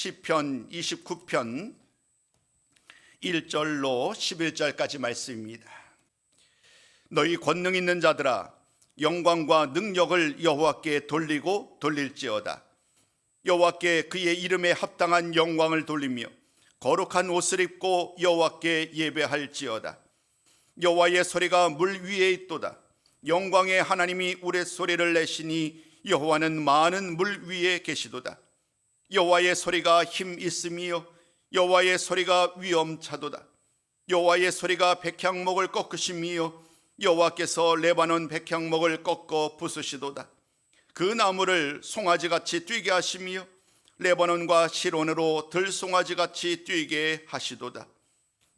시편 29편 1절로 11절까지 말씀입니다. 너희 권능 있는 자들아, 영광과 능력을 여호와께 돌리고 돌릴지어다. 여호와께 그의 이름에 합당한 영광을 돌리며 거룩한 옷을 입고 여호와께 예배할지어다. 여호와의 소리가 물 위에 있도다. 영광의 하나님이 우레소리를 내시니 여호와는 많은 물 위에 계시도다. 여호와의 소리가 힘 있음이요 여호와의 소리가 위엄차도다. 여호와의 소리가 백향목을 꺾으심이요 여호와께서 레바논 백향목을 꺾어 부수시도다. 그 나무를 송아지같이 뛰게 하심이요 레바논과 시론으로 들송아지같이 뛰게 하시도다.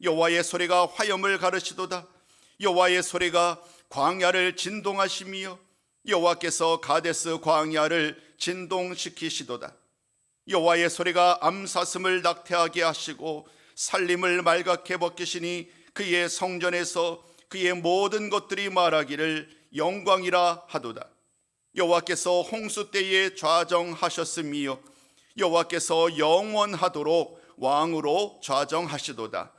여호와의 소리가 화염을 가르시도다. 여호와의 소리가 광야를 진동하심이요 여호와께서 가데스 광야를 진동시키시도다. 여호와의 소리가 암사슴을 낙태하게 하시고 살림을 말갛게 벗기시니 그의 성전에서 그의 모든 것들이 말하기를 영광이라 하도다. 여호와께서 홍수 때에 좌정하셨음이요 여호와께서 영원하도록 왕으로 좌정하시도다.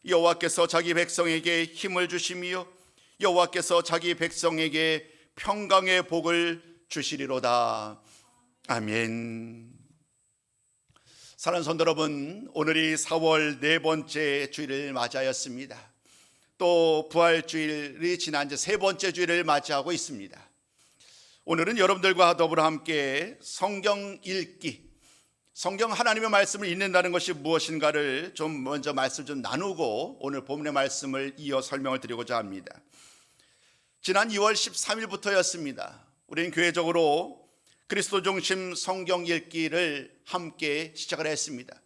여호와께서 자기 백성에게 힘을 주심이요 여호와께서 자기 백성에게 평강의 복을 주시리로다. 아멘. 사랑하는 성도 여러분, 오늘이 4월 네 번째 주일을 맞이하였습니다. 또 부활주일이 지난 지 세 번째 주일을 맞이하고 있습니다. 오늘은 여러분들과 더불어 함께 성경 읽기, 성경 하나님의 말씀을 읽는다는 것이 무엇인가를 좀 먼저 말씀 좀 나누고 오늘 본문의 말씀을 이어 설명을 드리고자 합니다. 지난 2월 13일부터였습니다. 우리는 교회적으로 그리스도 중심 성경 읽기를 함께 시작을 했습니다.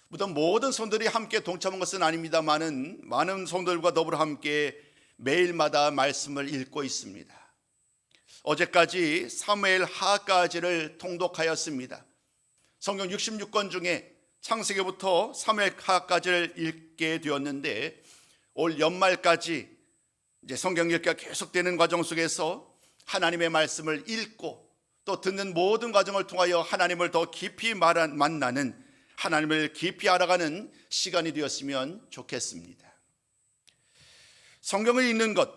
물론 모든 성도들이 함께 동참한 것은 아닙니다만은 많은 성도들과 더불어 함께 매일마다 말씀을 읽고 있습니다. 어제까지 사무엘 하까지를 통독하였습니다. 성경 66권 중에 창세기부터 사무엘 하까지를 읽게 되었는데 올 연말까지 이제 성경 읽기가 계속되는 과정 속에서 하나님의 말씀을 읽고 또 듣는 모든 과정을 통하여 하나님을 더 깊이 만나는, 하나님을 깊이 알아가는 시간이 되었으면 좋겠습니다. 성경을 읽는 것,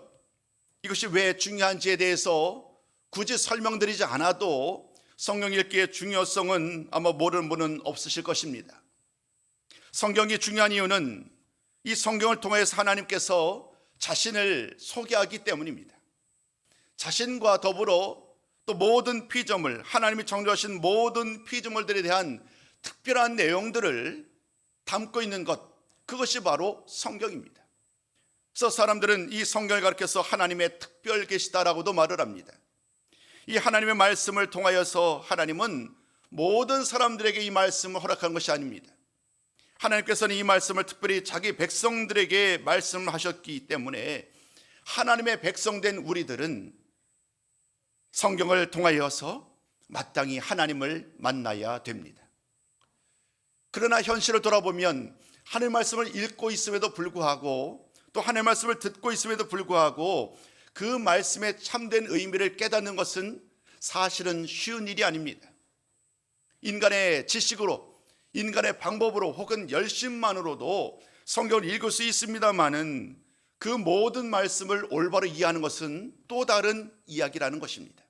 이것이 왜 중요한지에 대해서 굳이 설명드리지 않아도 성경 읽기의 중요성은 아마 모르는 분은 없으실 것입니다. 성경이 중요한 이유는 이 성경을 통해서 하나님께서 자신을 소개하기 때문입니다. 자신과 더불어 또 모든 피조물, 하나님이 창조하신 모든 피조물들에 대한 특별한 내용들을 담고 있는 것, 그것이 바로 성경입니다. 그래서 사람들은 이 성경을 가리켜서 하나님의 특별 계시다라고도 말을 합니다. 이 하나님의 말씀을 통하여서 하나님은 모든 사람들에게 이 말씀을 허락한 것이 아닙니다. 하나님께서는 이 말씀을 특별히 자기 백성들에게 말씀하셨기 때문에 하나님의 백성된 우리들은 성경을 통하여서 마땅히 하나님을 만나야 됩니다. 그러나 현실을 돌아보면 하나님의 말씀을 읽고 있음에도 불구하고 또 하나님의 말씀을 듣고 있음에도 불구하고 그 말씀의 참된 의미를 깨닫는 것은 사실은 쉬운 일이 아닙니다. 인간의 지식으로, 인간의 방법으로 혹은 열심만으로도 성경을 읽을 수 있습니다마는 그 모든 말씀을 올바로 이해하는 것은 또 다른 이야기라는 것입니다.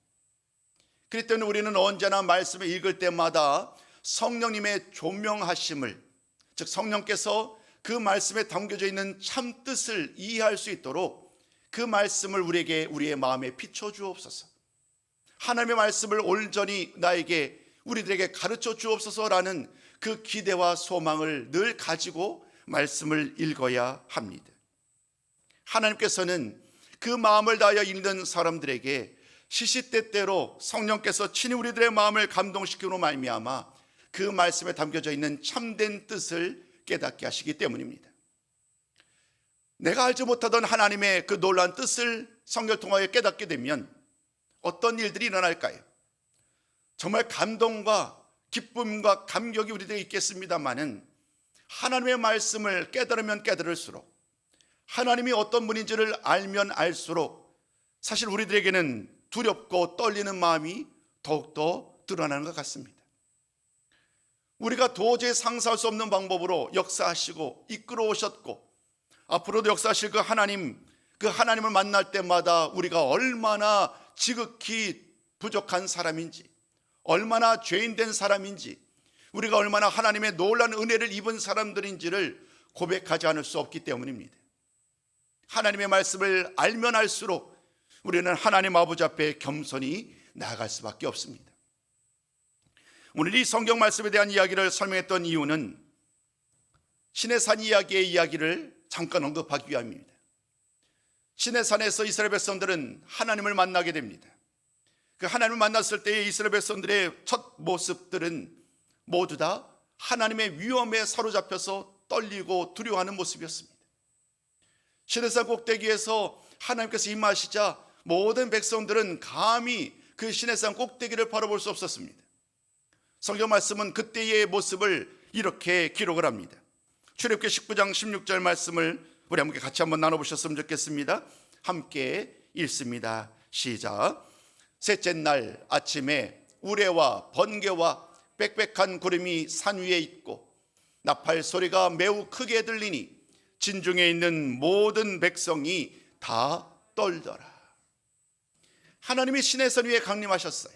그렇기 때문에 우리는 언제나 말씀을 읽을 때마다 성령님의 조명하심을, 즉 성령께서 그 말씀에 담겨져 있는 참 뜻을 이해할 수 있도록 그 말씀을 우리에게, 우리의 마음에 비춰주옵소서, 하나님의 말씀을 온전히 나에게, 우리들에게 가르쳐 주옵소서라는 그 기대와 소망을 늘 가지고 말씀을 읽어야 합니다. 하나님께서는 그 마음을 다하여 읽는 사람들에게 시시때때로 성령께서 친히 우리들의 마음을 감동시키므로 말미암아 그 말씀에 담겨져 있는 참된 뜻을 깨닫게 하시기 때문입니다. 내가 알지 못하던 하나님의 그 놀라운 뜻을 성경을 통하여 깨닫게 되면 어떤 일들이 일어날까요? 정말 감동과 기쁨과 감격이 우리들에게 있겠습니다마는 하나님의 말씀을 깨달으면 깨달을수록, 하나님이 어떤 분인지를 알면 알수록 사실 우리들에게는 두렵고 떨리는 마음이 더욱더 드러나는 것 같습니다. 우리가 도저히 상상할 수 없는 방법으로 역사하시고 이끌어 오셨고 앞으로도 역사하실 그 하나님을 만날 때마다 우리가 얼마나 지극히 부족한 사람인지, 얼마나 죄인된 사람인지, 우리가 얼마나 하나님의 놀라운 은혜를 입은 사람들인지를 고백하지 않을 수 없기 때문입니다. 하나님의 말씀을 알면 알수록 우리는 하나님 아버지 앞에 겸손히 나아갈 수밖에 없습니다. 오늘 이 성경 말씀에 대한 이야기를 설명했던 이유는 시내산 이야기의 이야기를 잠깐 언급하기 위함입니다. 시내산에서 이스라엘 백성들은 하나님을 만나게 됩니다. 그 하나님을 만났을 때의 이스라엘 백성들의 첫 모습들은 모두 다 하나님의 위엄에 사로잡혀서 떨리고 두려워하는 모습이었습니다. 시내산 꼭대기에서 하나님께서 임하시자 모든 백성들은 감히 그 시내산 꼭대기를 바라볼 수 없었습니다. 성경 말씀은 그때의 모습을 이렇게 기록을 합니다. 출애굽기 19장 16절 말씀을 우리 함께 같이 한번 나눠보셨으면 좋겠습니다. 함께 읽습니다. 시작. 셋째 날 아침에 우레와 번개와 빽빽한 구름이 산 위에 있고 나팔 소리가 매우 크게 들리니 진중에 있는 모든 백성이 다 떨더라. 하나님이 시내산 위에 강림하셨어요.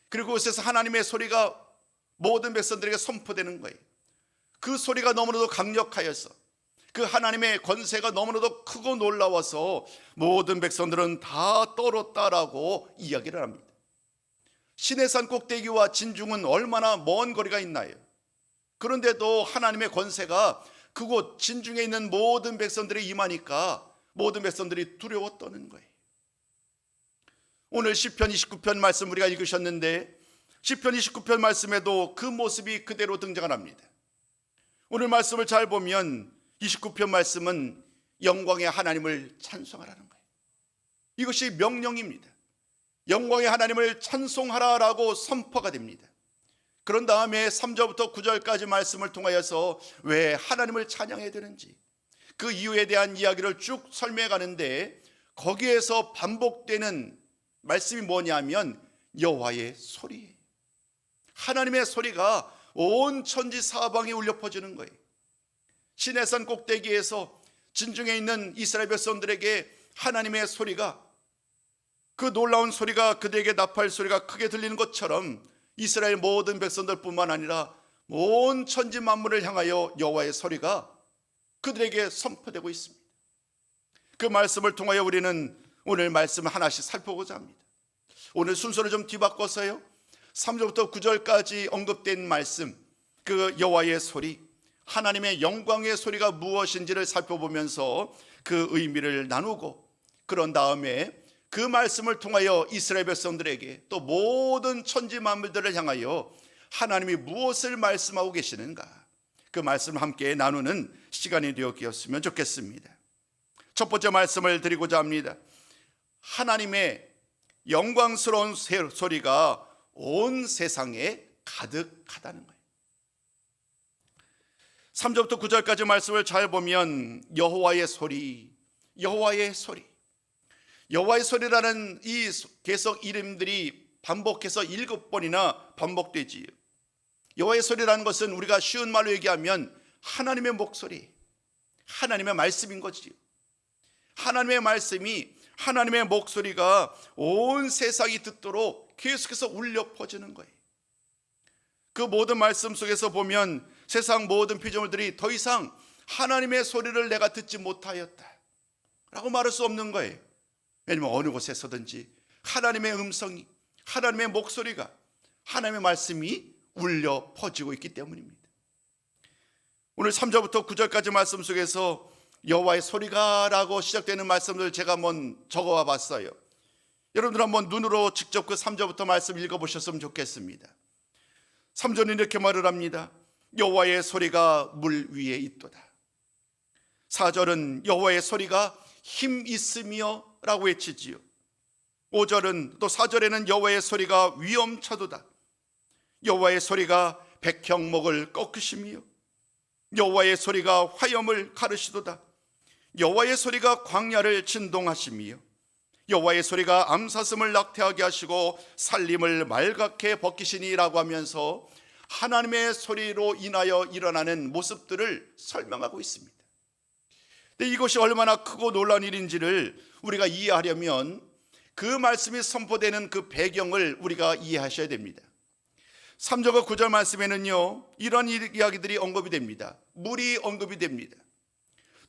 그리고 그곳에서 하나님의 소리가 모든 백성들에게 선포되는 거예요. 그 소리가 너무나도 강력하여서 그 하나님의 권세가 너무나도 크고 놀라워서 모든 백성들은 다 떨었다라고 이야기를 합니다. 시내산 꼭대기와 진중은 얼마나 먼 거리가 있나요? 그런데도 하나님의 권세가 그곳 진중에 있는 모든 백성들이 임하니까 모든 백성들이 두려워 떠는 거예요. 오늘 시편 29편 말씀 우리가 읽으셨는데 시편 29편 말씀에도 그 모습이 그대로 등장을 합니다. 오늘 말씀을 잘 보면 29편 말씀은 영광의 하나님을 찬송하라는 거예요. 이것이 명령입니다. 영광의 하나님을 찬송하라라고 선포가 됩니다. 그런 다음에 3절부터 9절까지 말씀을 통하여서 왜 하나님을 찬양해야 되는지 그 이유에 대한 이야기를 쭉 설명해 가는데 거기에서 반복되는 말씀이 뭐냐면 여호와의 소리예요. 하나님의 소리가 온 천지 사방에 울려 퍼지는 거예요. 시내산 꼭대기에서 진중에 있는 이스라엘 백성들에게 하나님의 소리가 그 놀라운 소리가 그들에게 나팔 소리가 크게 들리는 것처럼 이스라엘 모든 백성들뿐만 아니라 온 천지 만물을 향하여 여호와의 소리가 그들에게 선포되고 있습니다. 그 말씀을 통하여 우리는 오늘 말씀을 하나씩 살펴보고자 합니다. 오늘 순서를 좀 뒤바꿔서요 3절부터 9절까지 언급된 말씀, 그 여호와의 소리, 하나님의 영광의 소리가 무엇인지를 살펴보면서 그 의미를 나누고 그런 다음에 그 말씀을 통하여 이스라엘 백성들에게 또 모든 천지 만물들을 향하여 하나님이 무엇을 말씀하고 계시는가 그 말씀을 함께 나누는 시간이 되었으면 좋겠습니다. 첫 번째 말씀을 드리고자 합니다. 하나님의 영광스러운 소리가 온 세상에 가득하다는 거예요. 3절부터 9절까지 말씀을 잘 보면 여호와의 소리, 여호와의 소리, 여호와의 소리라는 이 계속 이름들이 반복해서 7번이나 반복되지요. 여호와의 소리라는 것은 우리가 쉬운 말로 얘기하면 하나님의 목소리, 하나님의 말씀인 거지요. 하나님의 말씀이, 하나님의 목소리가 온 세상이 듣도록 계속해서 울려 퍼지는 거예요. 그 모든 말씀 속에서 보면 세상 모든 피조물들이 더 이상 하나님의 소리를 내가 듣지 못하였다 라고 말할 수 없는 거예요. 왜냐하면 어느 곳에서든지 하나님의 음성이, 하나님의 목소리가, 하나님의 말씀이 울려 퍼지고 있기 때문입니다. 오늘 3절부터 9절까지 말씀 속에서 여호와의 소리가 라고 시작되는 말씀을 제가 한번 적어와 봤어요. 여러분들 한번 눈으로 직접 그 3절부터 말씀 읽어보셨으면 좋겠습니다. 3절은 이렇게 말을 합니다. 여호와의 소리가 물 위에 있도다. 4절은 여호와의 소리가 힘 있으며 라고 외치지요. 5절은 또 4절에는 여호와의 소리가 위엄차도다. 여호와의 소리가 백향목을 꺾으시며 여호와의 소리가 화염을 가르시도다. 여호와의 소리가 광야를 진동하시며 여호와의 소리가 암사슴을 낙태하게 하시고 살림을 말갛게 벗기시니라고 하면서 하나님의 소리로 인하여 일어나는 모습들을 설명하고 있습니다. 근데 이것이 얼마나 크고 놀라운 일인지를 우리가 이해하려면 그 말씀이 선포되는 그 배경을 우리가 이해하셔야 됩니다. 3절과 9절 말씀에는요, 이런 이야기들이 언급이 됩니다. 물이 언급이 됩니다.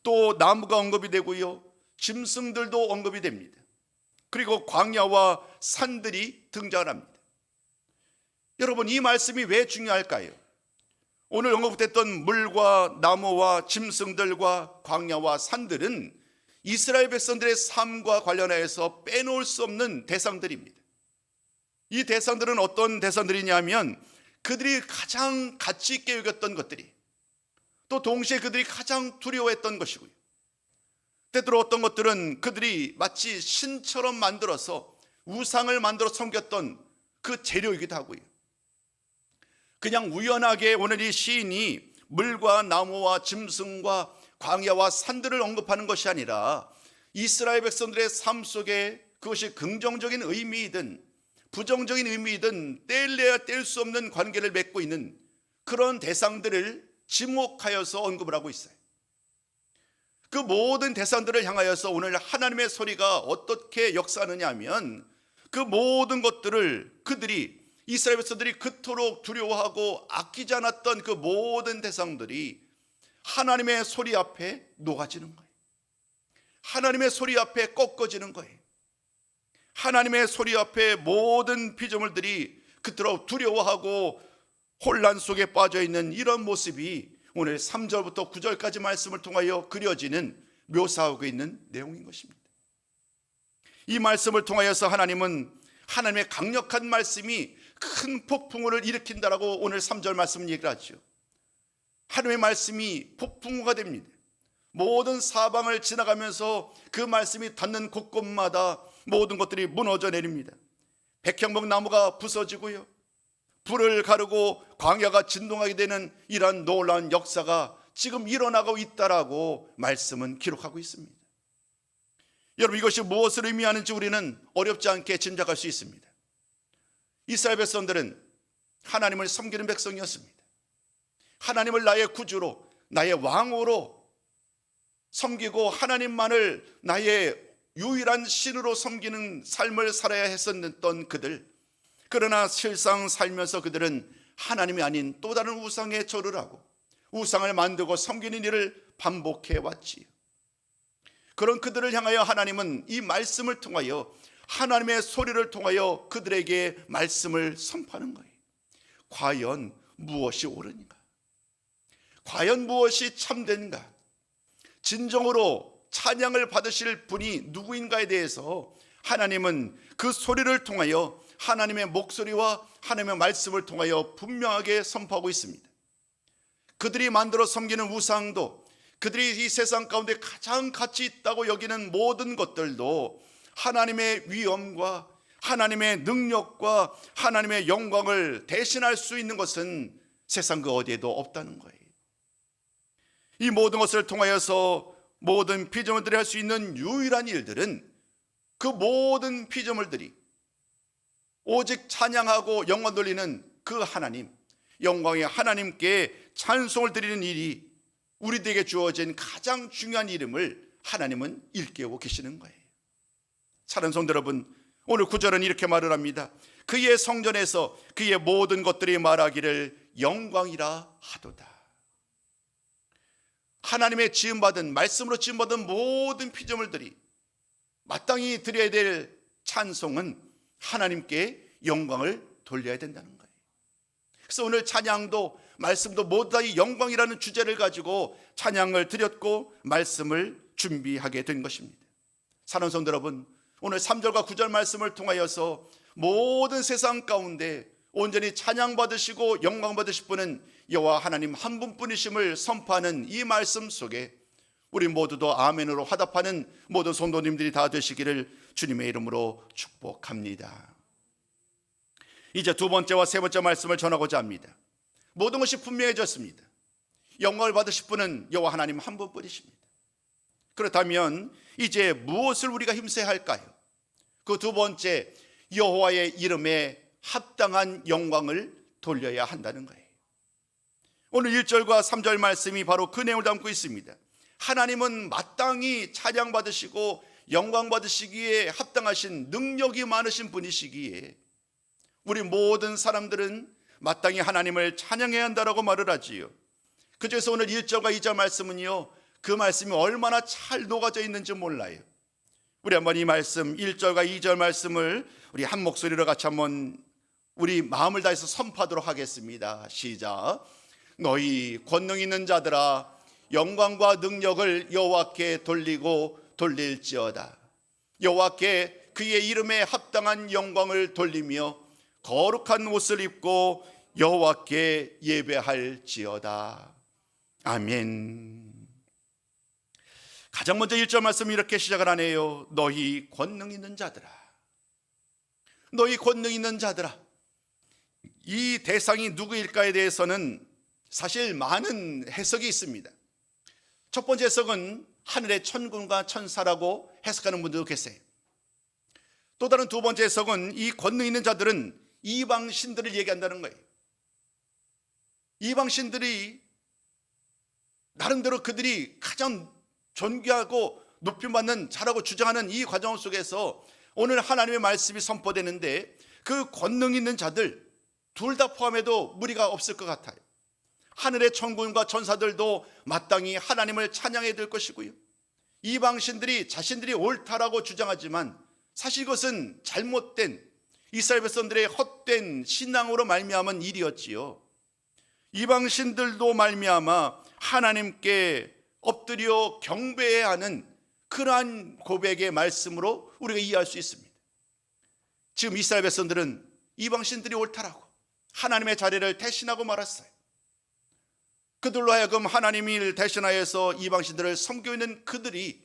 또 나무가 언급이 되고요, 짐승들도 언급이 됩니다. 그리고 광야와 산들이 등장을 합니다. 여러분, 이 말씀이 왜 중요할까요? 오늘 언급됐던 물과 나무와 짐승들과 광야와 산들은 이스라엘 백성들의 삶과 관련해서 빼놓을 수 없는 대상들입니다. 이 대상들은 어떤 대상들이냐면 그들이 가장 가치 있게 여겼던 것들이, 또 동시에 그들이 가장 두려워했던 것이고요, 때때로 어떤 것들은 그들이 마치 신처럼 만들어서 우상을 만들어 섬겼던 그 재료이기도 하고요. 그냥 우연하게 오늘 이 시인이 물과 나무와 짐승과 광야와 산들을 언급하는 것이 아니라 이스라엘 백성들의 삶 속에 그것이 긍정적인 의미이든 부정적인 의미이든 뗄래야 뗄 수 없는 관계를 맺고 있는 그런 대상들을 지목하여서 언급을 하고 있어요. 그 모든 대상들을 향하여서 오늘 하나님의 소리가 어떻게 역사하느냐 하면 그 모든 것들을 그들이, 이스라엘 백성들이 그토록 두려워하고 아끼지 않았던 그 모든 대상들이 하나님의 소리 앞에 녹아지는 거예요. 하나님의 소리 앞에 꺾어지는 거예요. 하나님의 소리 앞에 모든 피조물들이 그토록 두려워하고 혼란 속에 빠져 있는 이런 모습이 오늘 3절부터 9절까지 말씀을 통하여 그려지는, 묘사하고 있는 내용인 것입니다. 이 말씀을 통하여서 하나님은 하나님의 강력한 말씀이 큰 폭풍우를 일으킨다라고 오늘 3절 말씀은 얘기를 하죠. 하나님의 말씀이 폭풍우가 됩니다. 모든 사방을 지나가면서 그 말씀이 닿는 곳곳마다 모든 것들이 무너져 내립니다. 백향목 나무가 부서지고요, 불을 가르고 광야가 진동하게 되는 이러한 놀라운 역사가 지금 일어나고 있다라고 말씀은 기록하고 있습니다. 여러분, 이것이 무엇을 의미하는지 우리는 어렵지 않게 짐작할 수 있습니다. 이스라엘 백성들은 하나님을 섬기는 백성이었습니다. 하나님을 나의 구주로, 나의 왕으로 섬기고 하나님만을 나의 유일한 신으로 섬기는 삶을 살아야 했었던 그들, 그러나 실상 살면서 그들은 하나님이 아닌 또 다른 우상에 절을 하고 우상을 만들고 섬기는 일을 반복해 왔지요. 그런 그들을 향하여 하나님은 이 말씀을 통하여, 하나님의 소리를 통하여 그들에게 말씀을 선포하는 거예요. 과연 무엇이 옳은가? 과연 무엇이 참된가? 진정으로 찬양을 받으실 분이 누구인가에 대해서 하나님은 그 소리를 통하여, 하나님의 목소리와 하나님의 말씀을 통하여 분명하게 선포하고 있습니다. 그들이 만들어 섬기는 우상도, 그들이 이 세상 가운데 가장 가치 있다고 여기는 모든 것들도 하나님의 위엄과 하나님의 능력과 하나님의 영광을 대신할 수 있는 것은 세상 그 어디에도 없다는 거예요. 이 모든 것을 통하여서 모든 피조물들이 할 수 있는 유일한 일들은 그 모든 피조물들이 오직 찬양하고 영광 돌리는 그 하나님, 영광의 하나님께 찬송을 드리는 일이 우리들에게 주어진 가장 중요한 이름을 하나님은 일깨우고 계시는 거예요. 사랑하는 성도 여러분, 오늘 9절은 이렇게 말을 합니다. 그의 성전에서 그의 모든 것들이 말하기를 영광이라 하도다. 하나님의 지음받은, 말씀으로 지음받은 모든 피조물들이 마땅히 드려야 될 찬송은 하나님께 영광을 돌려야 된다는 거예요. 그래서 오늘 찬양도 말씀도 모두 다 이 영광이라는 주제를 가지고 찬양을 드렸고 말씀을 준비하게 된 것입니다. 사랑하는 성도 여러분, 오늘 3절과 9절 말씀을 통하여서 모든 세상 가운데 온전히 찬양받으시고 영광받으실 분은 여호와 하나님 한 분뿐이심을 선포하는 이 말씀 속에 우리 모두도 아멘으로 화답하는 모든 성도님들이 다 되시기를 주님의 이름으로 축복합니다. 이제 두 번째와 세 번째 말씀을 전하고자 합니다. 모든 것이 분명해졌습니다. 영광을 받으실 분은 여호와 하나님 한 분뿐이십니다. 그렇다면 이제 무엇을 우리가 힘써야 할까요? 그 두 번째, 여호와의 이름에 합당한 영광을 돌려야 한다는 거예요. 오늘 1절과 3절 말씀이 바로 그 내용을 담고 있습니다. 하나님은 마땅히 찬양받으시고 영광받으시기에 합당하신 능력이 많으신 분이시기에 우리 모든 사람들은 마땅히 하나님을 찬양해야 한다라고 말을 하지요. 그중에서 오늘 1절과 2절 말씀은요, 그 말씀이 얼마나 잘 녹아져 있는지 몰라요. 우리 한번 이 말씀 1절과 2절 말씀을 우리 한 목소리로 같이 한번 우리 마음을 다해서 선포하도록 하겠습니다. 시작. 너희 권능 있는 자들아, 영광과 능력을 여호와께 돌리고 돌릴지어다. 여호와께 그의 이름에 합당한 영광을 돌리며 거룩한 옷을 입고 여호와께 예배할지어다. 아멘. 가장 먼저 1절 말씀 이렇게 시작을 하네요. 너희 권능 있는 자들아, 너희 권능 있는 자들아. 이 대상이 누구일까에 대해서는 사실 많은 해석이 있습니다. 첫 번째 해석은 하늘의 천군과 천사라고 해석하는 분들도 계세요. 또 다른 두 번째 해석은 이 권능 있는 자들은 이방신들을 얘기한다는 거예요. 이방신들이 나름대로 그들이 가장 존귀하고 높임받는 자라고 주장하는 이 과정 속에서 오늘 하나님의 말씀이 선포되는데, 그 권능 있는 자들 둘 다 포함해도 무리가 없을 것 같아요. 하늘의 천군과 천사들도 마땅히 하나님을 찬양해야 될 것이고요, 이방신들이 자신들이 옳다라고 주장하지만 사실 이것은 잘못된 이스라엘 백성들의 헛된 신앙으로 말미암은 일이었지요. 이방신들도 말미암아 하나님께 엎드려 경배해야 하는 그러한 고백의 말씀으로 우리가 이해할 수 있습니다. 지금 이스라엘 백성들은 이방신들이 옳다라고 하나님의 자리를 대신하고 말았어요. 그들로 하여금 하나님을 대신하여서 이방신들을 섬기고 있는 그들이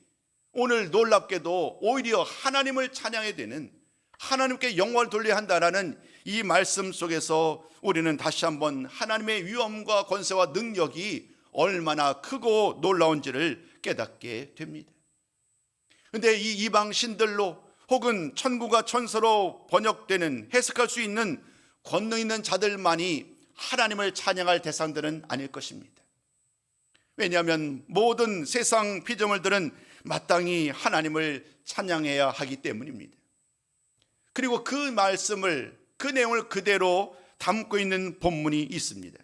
오늘 놀랍게도 오히려 하나님을 찬양해야 되는, 하나님께 영광을 돌려야 한다라는 이 말씀 속에서 우리는 다시 한번 하나님의 위엄과 권세와 능력이 얼마나 크고 놀라운지를 깨닫게 됩니다. 그런데 이 이방신들로 혹은 천국과 천사로 번역되는, 해석할 수 있는 권능 있는 자들만이 하나님을 찬양할 대상들은 아닐 것입니다. 왜냐하면 모든 세상 피조물들은 마땅히 하나님을 찬양해야 하기 때문입니다. 그리고 그 말씀을, 그 내용을 그대로 담고 있는 본문이 있습니다.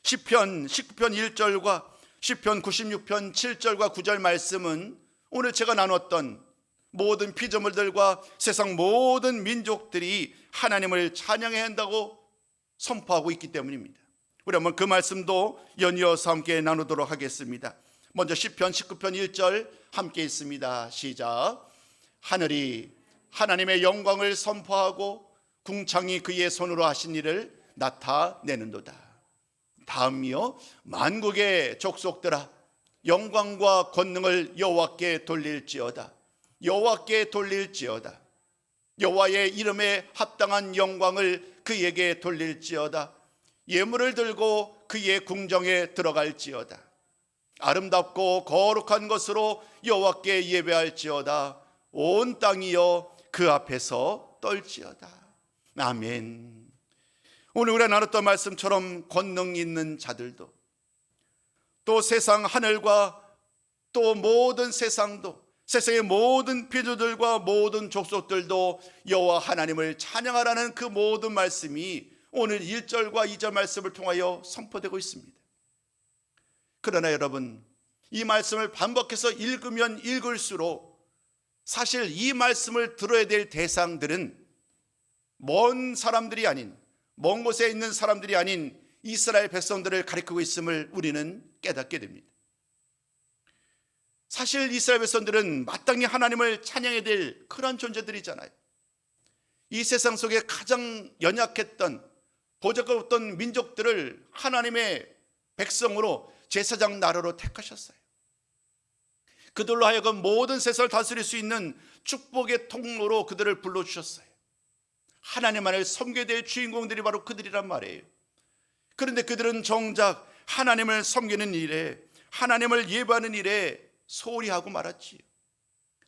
시편 19편 1절과 시편 96편 7절과 9절 말씀은 오늘 제가 나눴던 모든 피조물들과 세상 모든 민족들이 하나님을 찬양해야 한다고 선포하고 있기 때문입니다. 우리 한번 그 말씀도 연이어서 함께 나누도록 하겠습니다. 먼저 시편 19편 1절 함께 있습니다. 시작. 하늘이 하나님의 영광을 선포하고 궁창이 그의 손으로 하신 일을 나타내는도다. 다음이요, 만국의 족속들아, 영광과 권능을 여호와께 돌릴지어다. 여호와께 돌릴지어다. 여호와의 이름에 합당한 영광을 그에게 돌릴지어다. 예물을 들고 그의 궁정에 들어갈지어다. 아름답고 거룩한 것으로 여호와께 예배할지어다. 온 땅이여 그 앞에서 떨지어다. 아멘. 오늘 우리가 나눴던 말씀처럼 권능 있는 자들도, 또 세상 하늘과 또 모든 세상도, 세상의 모든 피조들과 모든 족속들도 여호와 하나님을 찬양하라는 그 모든 말씀이 오늘 1절과 2절 말씀을 통하여 선포되고 있습니다. 그러나 여러분, 이 말씀을 반복해서 읽으면 읽을수록 사실 이 말씀을 들어야 될 대상들은 먼 사람들이 아닌, 먼 곳에 있는 사람들이 아닌 이스라엘 백성들을 가리키고 있음을 우리는 깨닫게 됩니다. 사실 이스라엘 백성들은 마땅히 하나님을 찬양해야 될 그런 존재들이잖아요. 이 세상 속에 가장 연약했던, 보잘것 없던 민족들을 하나님의 백성으로 제사장 나라로 택하셨어요. 그들로 하여금 모든 세상을 다스릴 수 있는 축복의 통로로 그들을 불러주셨어요. 하나님만을 섬겨야 될 주인공들이 바로 그들이란 말이에요. 그런데 그들은 정작 하나님을 섬기는 일에, 하나님을 예배하는 일에 소홀히 하고 말았지요.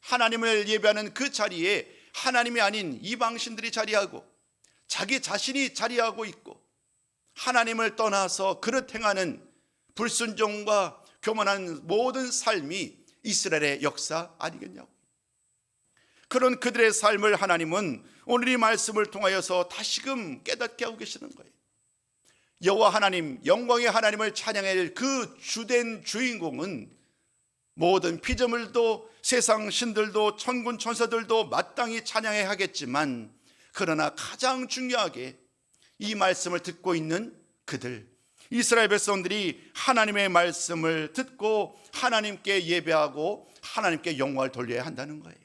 하나님을 예배하는 그 자리에 하나님이 아닌 이방신들이 자리하고 자기 자신이 자리하고 있고, 하나님을 떠나서 그릇 행하는 불순종과 교만한 모든 삶이 이스라엘의 역사 아니겠냐고. 그런 그들의 삶을 하나님은 오늘 이 말씀을 통하여서 다시금 깨닫게 하고 계시는 거예요. 여호와 하나님, 영광의 하나님을 찬양할 그 주된 주인공은 모든 피조물도 세상 신들도 천군 천사들도 마땅히 찬양해야 하겠지만, 그러나 가장 중요하게 이 말씀을 듣고 있는 그들, 이스라엘 백성들이 하나님의 말씀을 듣고 하나님께 예배하고 하나님께 영광을 돌려야 한다는 거예요.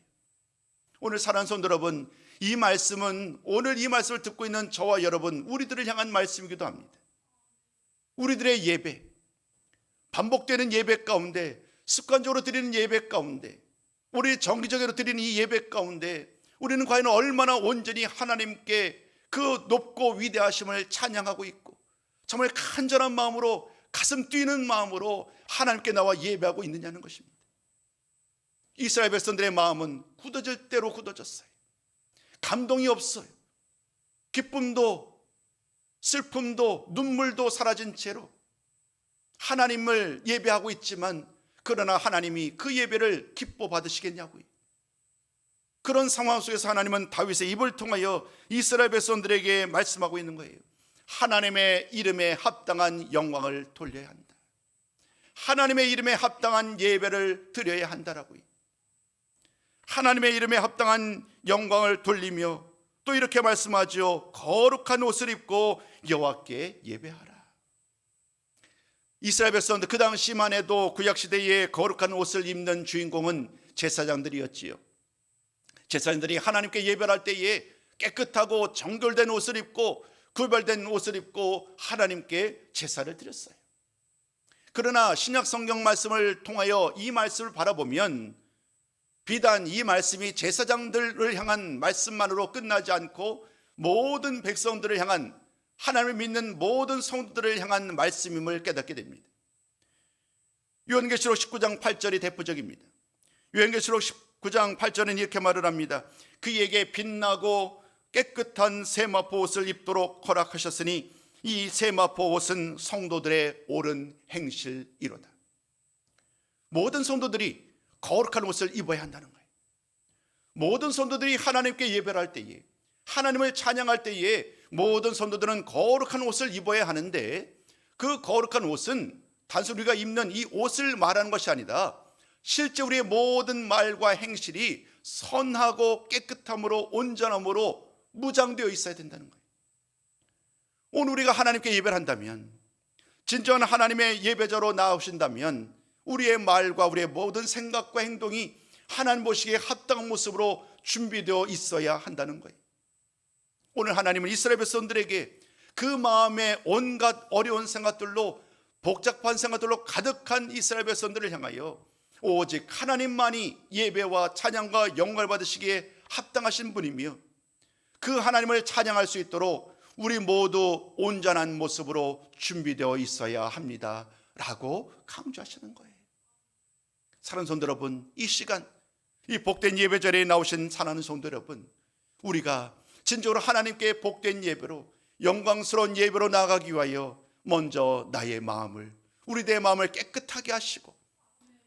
오늘 사랑하는 성도 여러분, 이 말씀은 오늘 이 말씀을 듣고 있는 저와 여러분, 우리들을 향한 말씀이기도 합니다. 우리들의 예배, 반복되는 예배 가운데, 습관적으로 드리는 예배 가운데, 우리 정기적으로 드리는 이 예배 가운데 우리는 과연 얼마나 온전히 하나님께 그 높고 위대하심을 찬양하고 있고 정말 간절한 마음으로, 가슴 뛰는 마음으로 하나님께 나와 예배하고 있느냐는 것입니다. 이스라엘 백성들의 마음은 굳어질 대로 굳어졌어요. 감동이 없어요. 기쁨도 슬픔도 눈물도 사라진 채로 하나님을 예배하고 있지만, 그러나 하나님이 그 예배를 기뻐 받으시겠냐고요. 그런 상황 속에서 하나님은 다윗의 입을 통하여 이스라엘 백성들에게 말씀하고 있는 거예요. 하나님의 이름에 합당한 영광을 돌려야 한다. 하나님의 이름에 합당한 예배를 드려야 한다라고요. 하나님의 이름에 합당한 영광을 돌리며 또 이렇게 말씀하죠. 거룩한 옷을 입고 여호와께 예배하라. 이스라엘 백성들 그 당시만 해도 구약시대에 거룩한 옷을 입는 주인공은 제사장들이었지요. 제사장들이 하나님께 예배할 때에 깨끗하고 정결된 옷을 입고 구별된 옷을 입고 하나님께 제사를 드렸어요. 그러나 신약 성경 말씀을 통하여 이 말씀을 바라보면 비단 이 말씀이 제사장들을 향한 말씀만으로 끝나지 않고 모든 백성들을 향한, 하나님을 믿는 모든 성도들을 향한 말씀임을 깨닫게 됩니다. 요한계시록 19장 8절이 대표적입니다. 요한계시록 19장 8절은 이렇게 말을 합니다. 그에게 빛나고 깨끗한 세마포 옷을 입도록 허락하셨으니 이 세마포 옷은 성도들의 옳은 행실이로다. 모든 성도들이 거룩한 옷을 입어야 한다는 거예요. 모든 성도들이 하나님께 예배를 할 때에, 하나님을 찬양할 때에 모든 성도들은 거룩한 옷을 입어야 하는데, 그 거룩한 옷은 단순히 우리가 입는 이 옷을 말하는 것이 아니라 실제 우리의 모든 말과 행실이 선하고 깨끗함으로 온전함으로 무장되어 있어야 된다는 거예요. 오늘 우리가 하나님께 예배를 한다면, 진정한 하나님의 예배자로 나오신다면 우리의 말과 우리의 모든 생각과 행동이 하나님 보시기에 합당한 모습으로 준비되어 있어야 한다는 거예요. 오늘 하나님은 이스라엘 백성들에게 그 마음에 온갖 어려운 생각들로, 복잡한 생각들로 가득한 이스라엘 백성들을 향하여 오직 하나님만이 예배와 찬양과 영광을 받으시기에 합당하신 분이며, 그 하나님을 찬양할 수 있도록 우리 모두 온전한 모습으로 준비되어 있어야 합니다 라고 강조하시는 거예요. 사랑하는 성도 여러분, 이 시간, 이 복된 예배 자리에 나오신 사랑하는 성도 여러분, 우리가 진정으로 하나님께 복된 예배로, 영광스러운 예배로 나아가기 위하여 먼저 나의 마음을, 우리들의 마음을 깨끗하게 하시고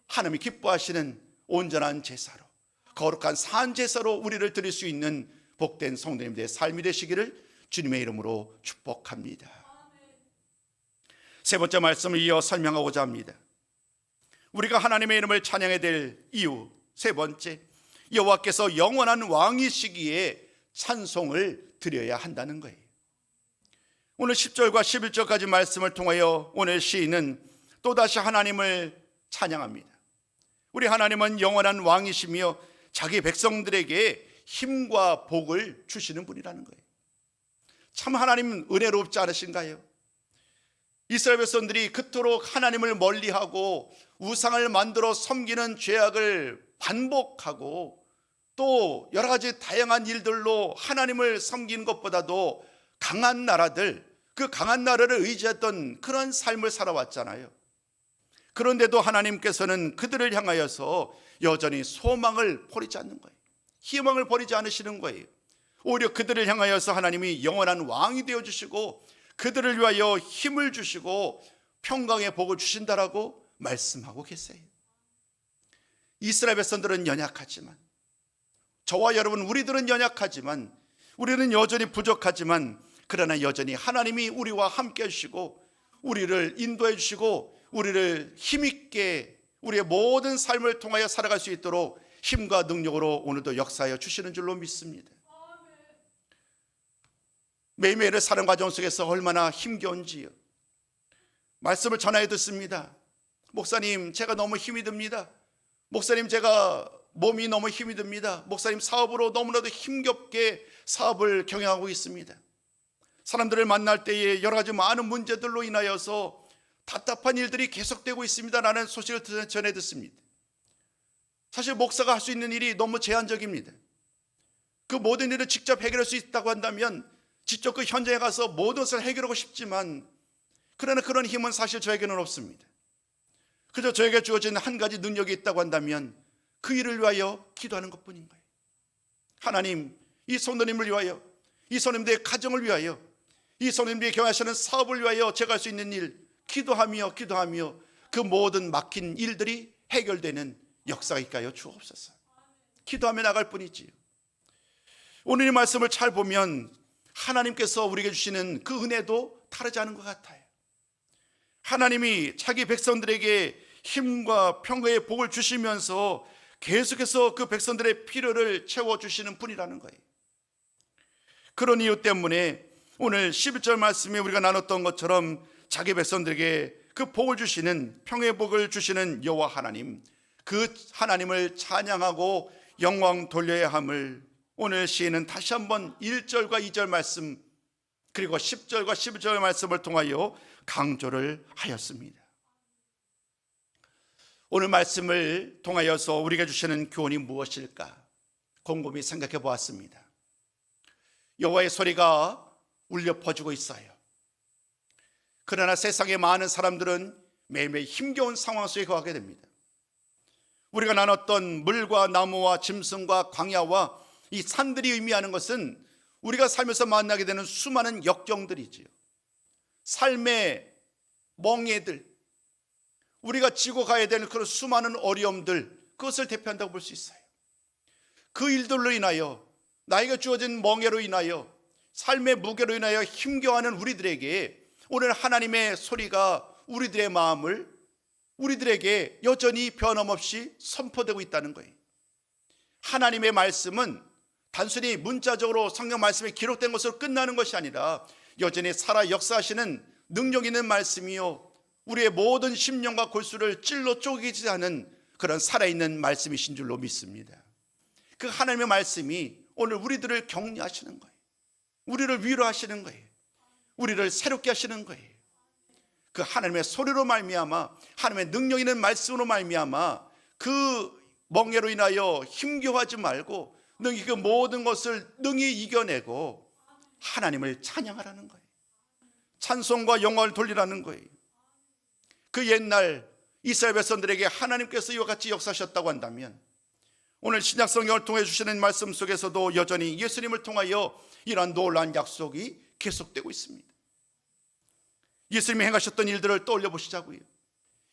하나님이 기뻐하시는 온전한 제사로, 거룩한 산 제사로 우리를 드릴 수 있는 복된 성도님들의 삶이 되시기를 주님의 이름으로 축복합니다. 세 번째 말씀을 이어 설명하고자 합니다. 우리가 하나님의 이름을 찬양해야 될 이유 세 번째, 여호와께서 영원한 왕이시기에 찬송을 드려야 한다는 거예요. 오늘 10절과 11절까지 말씀을 통하여 오늘 시인은 또다시 하나님을 찬양합니다. 우리 하나님은 영원한 왕이시며 자기 백성들에게 힘과 복을 주시는 분이라는 거예요. 참 하나님 은혜롭지 않으신가요? 이스라엘 백성들이 그토록 하나님을 멀리하고 우상을 만들어 섬기는 죄악을 반복하고 또 여러 가지 다양한 일들로 하나님을 섬기는 것보다도 강한 나라들, 그 강한 나라를 의지했던 그런 삶을 살아왔잖아요. 그런데도 하나님께서는 그들을 향하여서 여전히 소망을 버리지 않는 거예요. 희망을 버리지 않으시는 거예요. 오히려 그들을 향하여서 하나님이 영원한 왕이 되어주시고 그들을 위하여 힘을 주시고 평강의 복을 주신다라고 말씀하고 계세요. 이스라엘 백성들은 연약하지만, 저와 여러분 우리들은 연약하지만, 우리는 여전히 부족하지만, 그러나 여전히 하나님이 우리와 함께 하시고 우리를 인도해 주시고 우리를 힘있게 우리의 모든 삶을 통하여 살아갈 수 있도록 힘과 능력으로 오늘도 역사하여 주시는 줄로 믿습니다. 매일매일의 사는 과정 속에서 얼마나 힘겨운지요. 말씀을 전하여 듣습니다. 목사님, 제가 너무 힘이 듭니다. 목사님, 제가 몸이 너무 힘이 듭니다. 목사님, 사업으로 너무나도 힘겹게 사업을 경영하고 있습니다. 사람들을 만날 때에 여러 가지 많은 문제들로 인하여서 답답한 일들이 계속되고 있습니다라는 소식을 전해 듣습니다. 사실 목사가 할 수 있는 일이 너무 제한적입니다. 그 모든 일을 직접 해결할 수 있다고 한다면 직접 그 현장에 가서 모든 것을 해결하고 싶지만, 그러나 그런 힘은 사실 저에게는 없습니다. 그저 저에게 주어진 한 가지 능력이 있다고 한다면 그 일을 위하여 기도하는 것뿐인 거예요. 하나님, 이 성도님을 위하여, 이 성도님들의 가정을 위하여, 이 성도님들이 경영하시는 사업을 위하여 제가 할 수 있는 일 기도하며 그 모든 막힌 일들이 해결되는 역사가 있게 하여 주옵소서. 기도하며 나갈 뿐이지요. 오늘 이 말씀을 잘 보면 하나님께서 우리에게 주시는 그 은혜도 다르지 않은 것 같아요. 하나님이 자기 백성들에게 힘과 평강의 복을 주시면서 계속해서 그 백성들의 필요를 채워주시는 분이라는 거예요. 그런 이유 때문에 오늘 11절 말씀에 우리가 나눴던 것처럼 자기 백성들에게 그 복을 주시는, 평의 복을 주시는 여호와 하나님, 그 하나님을 찬양하고 영광 돌려야 함을 오늘 시인은 다시 한번 1절과 2절 말씀 그리고 10절과 11절 말씀을 통하여 강조를 하였습니다. 오늘 말씀을 통하여서 우리가 주시는 교훈이 무엇일까 곰곰이 생각해 보았습니다. 여호와의 소리가 울려 퍼지고 있어요. 그러나 세상의 많은 사람들은 매일매일 힘겨운 상황 속에 거하게 됩니다. 우리가 나눴던 물과 나무와 짐승과 광야와 이 산들이 의미하는 것은 우리가 살면서 만나게 되는 수많은 역경들이지요. 삶의 멍에들, 우리가 지고 가야 되는 그런 수많은 어려움들, 그것을 대표한다고 볼 수 있어요. 그 일들로 인하여, 나에게 주어진 멍에로 인하여, 삶의 무게로 인하여 힘겨워하는 우리들에게 오늘 하나님의 소리가 우리들의 마음을, 우리들에게 여전히 변함없이 선포되고 있다는 거예요. 하나님의 말씀은 단순히 문자적으로 성경 말씀에 기록된 것으로 끝나는 것이 아니라 여전히 살아 역사하시는 능력 있는 말씀이요, 우리의 모든 심령과 골수를 찔러 쪼개지 않은 그런 살아있는 말씀이신 줄로 믿습니다. 그 하나님의 말씀이 오늘 우리들을 격려하시는 거예요. 우리를 위로하시는 거예요. 우리를 새롭게 하시는 거예요. 그 하나님의 소리로 말미암아, 하나님의 능력 있는 말씀으로 말미암아 그 멍에로 인하여 힘겨워하지 말고 능히 그 모든 것을 능히 이겨내고 하나님을 찬양하라는 거예요. 찬송과 영광을 돌리라는 거예요. 그 옛날 이스라엘 백성들에게 하나님께서 이와 같이 역사하셨다고 한다면 오늘 신약 성경을 통해 주시는 말씀 속에서도 여전히 예수님을 통하여 이러한 놀라운 약속이 계속되고 있습니다. 예수님이 행하셨던 일들을 떠올려 보시자고요.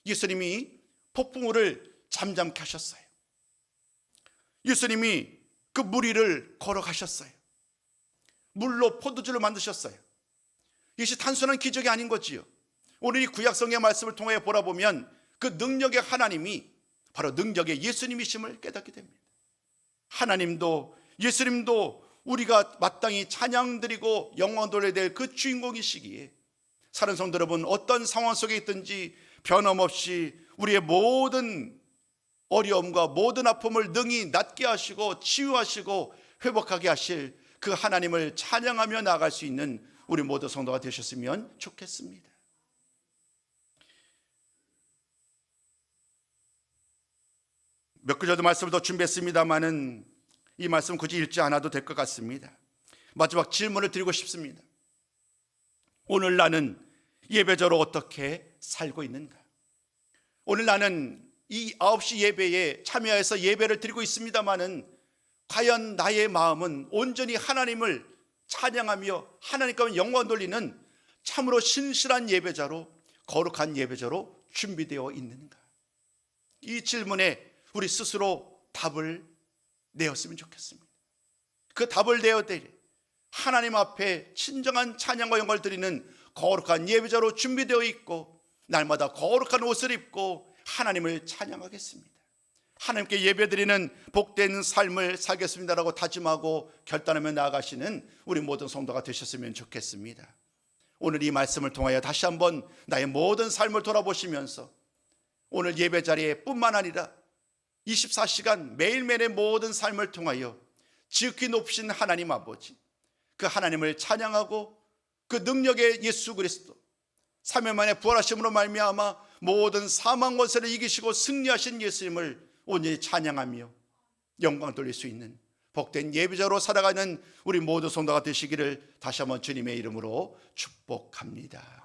예수님이 폭풍우를 잠잠케 하셨어요. 예수님이 그 물 위를 걸어가셨어요. 물로 포도주를 만드셨어요. 이것이 단순한 기적이 아닌 거지요. 오늘 이 구약성경의 말씀을 통해 보라보면 그 능력의 하나님이 바로 능력의 예수님이심을 깨닫게 됩니다. 하나님도 예수님도 우리가 마땅히 찬양드리고 영광 돌려야 될 그 주인공이시기에 사는 성도 여러분, 어떤 상황 속에 있든지 변함없이 우리의 모든 어려움과 모든 아픔을 능히 낫게 하시고 치유하시고 회복하게 하실 그 하나님을 찬양하며 나아갈 수 있는 우리 모두 성도가 되셨으면 좋겠습니다. 몇 구절도 말씀을 더 준비했습니다마는 이 말씀 굳이 읽지 않아도 될 것 같습니다. 마지막 질문을 드리고 싶습니다. 오늘 나는 예배자로 어떻게 살고 있는가? 오늘 나는 이 9시 예배에 참여해서 예배를 드리고 있습니다마는 과연 나의 마음은 온전히 하나님을 찬양하며 하나님께 영광 돌리는 참으로 신실한 예배자로, 거룩한 예배자로 준비되어 있는가? 이 질문에 우리 스스로 답을 내었으면 좋겠습니다. 그 답을 내어 하나님 앞에 진정한 찬양과 영광을 드리는 거룩한 예배자로 준비되어 있고, 날마다 거룩한 옷을 입고 하나님을 찬양하겠습니다. 하나님께 예배드리는 복된 삶을 살겠습니다라고 다짐하고 결단하며 나아가시는 우리 모든 성도가 되셨으면 좋겠습니다. 오늘 이 말씀을 통하여 다시 한번 나의 모든 삶을 돌아보시면서 오늘 예배 자리에 뿐만 아니라 24시간 매일매일의 모든 삶을 통하여 지극히 높으신 하나님 아버지, 그 하나님을 찬양하고 그 능력의 예수 그리스도 3일 만에 부활하심으로 말미암아 모든 사망 권세를 이기시고 승리하신 예수님을 온전히 찬양하며 영광 돌릴 수 있는 복된 예배자로 살아가는 우리 모두 성도가 되시기를 다시 한번 주님의 이름으로 축복합니다.